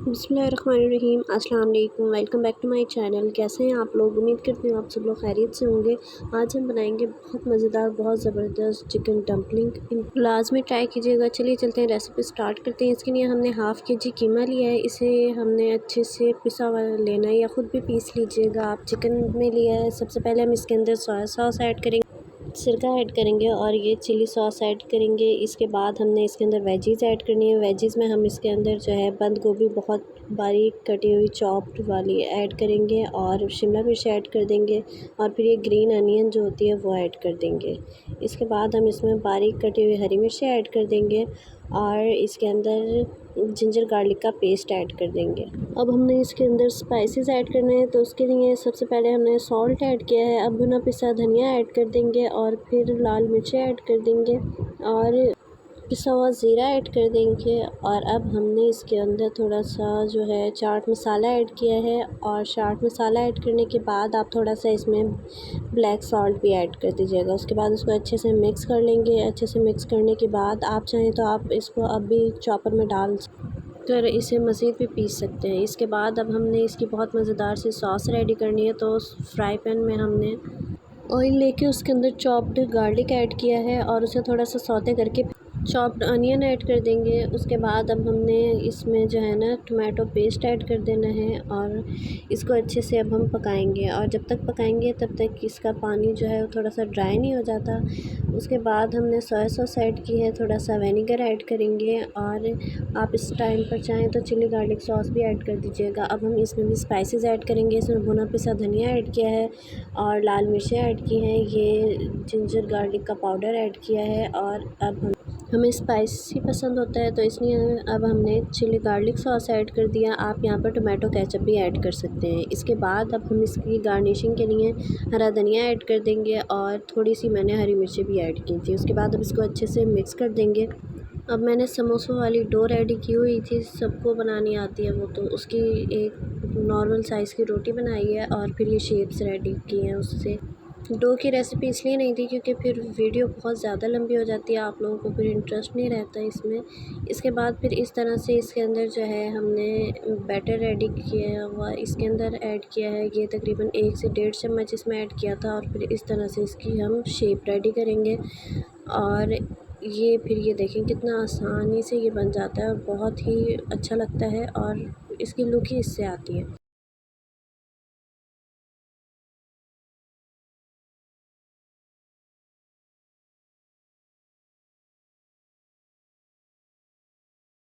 बिस्मिल्लाहिर्रहमानिर्रहीम। अस्सलाम वालेकुम। Welcome back to my channel. कैसे हैं आप लोग? उम्मीद करती हूँ आप सब लोग खैरियत से होंगे। आज हम बनाएंगे बहुत मज़ेदार, बहुत ज़बरदस्त चिकन डम्पलिंग। लाजमी ट्राई कीजिएगा। चलिए चलते हैं, रेसिपी स्टार्ट करते हैं। इसके लिए हमने हाफ़ केजी कीमा लिया है। इसे हमने अच्छे से पिसा हुआ लेना है या ख़ुद भी पीस लीजिएगा। आप चिकन में लिया है। सबसे पहले हम इसके अंदर सोया सॉस ऐड करेंगे, सिरका ऐड करेंगे और ये चिली सॉस ऐड करेंगे। इसके बाद हमने इसके अंदर वेजीज़ ऐड करनी है। वेजीज़ में हम इसके अंदर जो है बंद गोभी बहुत बारीक कटी हुई चॉप्ड वाली ऐड करेंगे और शिमला मिर्च ऐड कर देंगे और फिर ये ग्रीन अनियन जो होती है वो ऐड कर देंगे। इसके बाद हम इसमें बारीक कटी हुई हरी मिर्चें ऐड कर देंगे और इसके अंदर जिंजर गार्लिक का पेस्ट ऐड कर देंगे। अब हमने इसके अंदर स्पाइसेस ऐड करने हैं, तो उसके लिए सबसे पहले हमने सॉल्ट ऐड किया है। अब भुना पिसा धनिया ऐड कर देंगे और फिर लाल मिर्चें ऐड कर देंगे और पिसा हुआ ज़ीरा ऐड कर देंगे। और अब हमने इसके अंदर थोड़ा सा जो है चाट मसाला ऐड किया है और चाट मसाला ऐड करने के बाद आप थोड़ा सा इसमें ब्लैक सॉल्ट भी ऐड कर दीजिएगा। उसके बाद इसको अच्छे से मिक्स कर लेंगे। अच्छे से मिक्स करने के बाद आप चाहें तो आप इसको अभी चॉपर में डाल कर इसे मज़ीद भी पीस सकते हैं। इसके बाद अब हमने इसकी बहुत मज़ेदार सी सॉस रेडी करनी है। तो उस फ्राई पैन में हमने ऑयल लेके उसके अंदर चॉप्ड गार्लिक ऐड किया है और उसे थोड़ा सा सौते करके चॉप्ड अनियन ऐड कर देंगे। उसके बाद अब हमने इसमें जो है ना टोमेटो पेस्ट ऐड कर देना है और इसको अच्छे से अब हम पकाएंगे और जब तक पकाएंगे तब तक इसका पानी जो है वो थोड़ा सा ड्राई नहीं हो जाता। उसके बाद हमने सोया सॉस ऐड की है, थोड़ा सा विनेगर ऐड करेंगे और आप इस टाइम पर चाहें तो चिली गार्लिक सॉस भी ऐड कर दीजिएगा। अब हम इसमें भी स्पाइसेस ऐड करेंगे। इसमें भुना पिसा धनिया ऐड किया है और लाल मिर्चें ऐड की हैं, ये जिंजर गार्लिक का पाउडर ऐड किया है और अब हमें स्पाइसी पसंद होता है तो इसलिए अब हमने चिली गार्लिक सॉस ऐड कर दिया। आप यहाँ पर टोमेटो केचप भी ऐड कर सकते हैं। इसके बाद अब हम इसकी गार्निशिंग के लिए हरा धनिया ऐड कर देंगे और थोड़ी सी मैंने हरी मिर्ची भी ऐड की थी। उसके बाद अब इसको अच्छे से मिक्स कर देंगे। अब मैंने समोसों वाली डो रेडी की हुई थी, सबको बनानी आती है वो, तो उसकी एक नॉर्मल साइज़ की रोटी बनाई है और फिर ये शेप्स रेडी की हैं उससे। डो की रेसिपी इसलिए नहीं थी क्योंकि फिर वीडियो बहुत ज़्यादा लंबी हो जाती है, आप लोगों को फिर इंटरेस्ट नहीं रहता इसमें। इसके बाद फिर इस तरह से इसके अंदर जो है हमने बैटर रेडी किया हुआ इसके अंदर ऐड किया है। ये तकरीबन 1 से 1.5 चम्मच इसमें ऐड किया था और फिर इस तरह से इसकी हम शेप रेडी करेंगे और ये फिर ये देखें कितना आसानी से ये बन जाता है और बहुत ही अच्छा लगता है और इसकी लुक ही इससे आती है।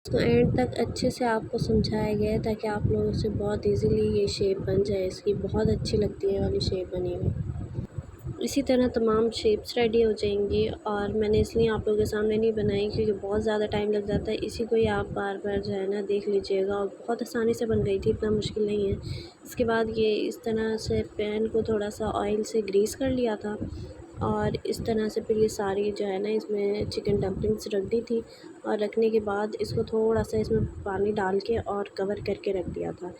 इसको एंड तक अच्छे से आपको समझाया गया है ताकि आप लोगों से बहुत इजीली ये शेप बन जाए। इसकी बहुत अच्छी लगती है वाली शेप बनी हुई। इसी तरह तमाम शेप्स रेडी हो जाएंगी और मैंने इसलिए आप लोगों के सामने नहीं बनाई क्योंकि बहुत ज़्यादा टाइम लग जाता है। इसी को ही आप बार बार जो है ना देख लीजिएगा और बहुत आसानी से बन गई थी, इतना मुश्किल नहीं है। इसके बाद ये इस तरह से पैन को थोड़ा सा ऑयल से ग्रीस कर लिया था और इस तरह से फिर ये सारी जो है ना इसमें चिकन डम्पलिंग्स रख दी थी और रखने के बाद इसको थोड़ा सा इसमें पानी डाल के और कवर करके रख दिया था।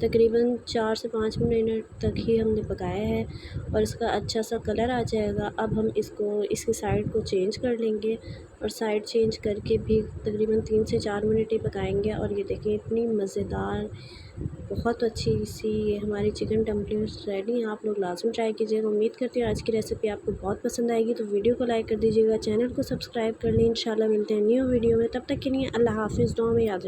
तकरीबन 4 से 5 मिनट तक ही हमने पकाया है और इसका अच्छा सा कलर आ जाएगा। अब हम इसको इसकी साइड को चेंज कर लेंगे और साइड चेंज करके भी तकरीबन 3 से 4 मिनट ही पकाएंगे और ये देखिए इतनी मज़ेदार, बहुत अच्छी सी ये हमारी चिकन डम्पलिंग्स रेडी हैं। आप लोग लाजमी ट्राई कीजिएगा। उम्मीद करती हूँ आज की रेसिपी आपको बहुत पसंद आएगी, तो वीडियो को लाइक कर दीजिएगा, चैनल को सब्सक्राइब कर लें। इंशाल्लाह मिलते हैं न्यू वीडियो में, तब तक के लिए अल्लाह हाफ़िज़। दुआ में याद रखिए।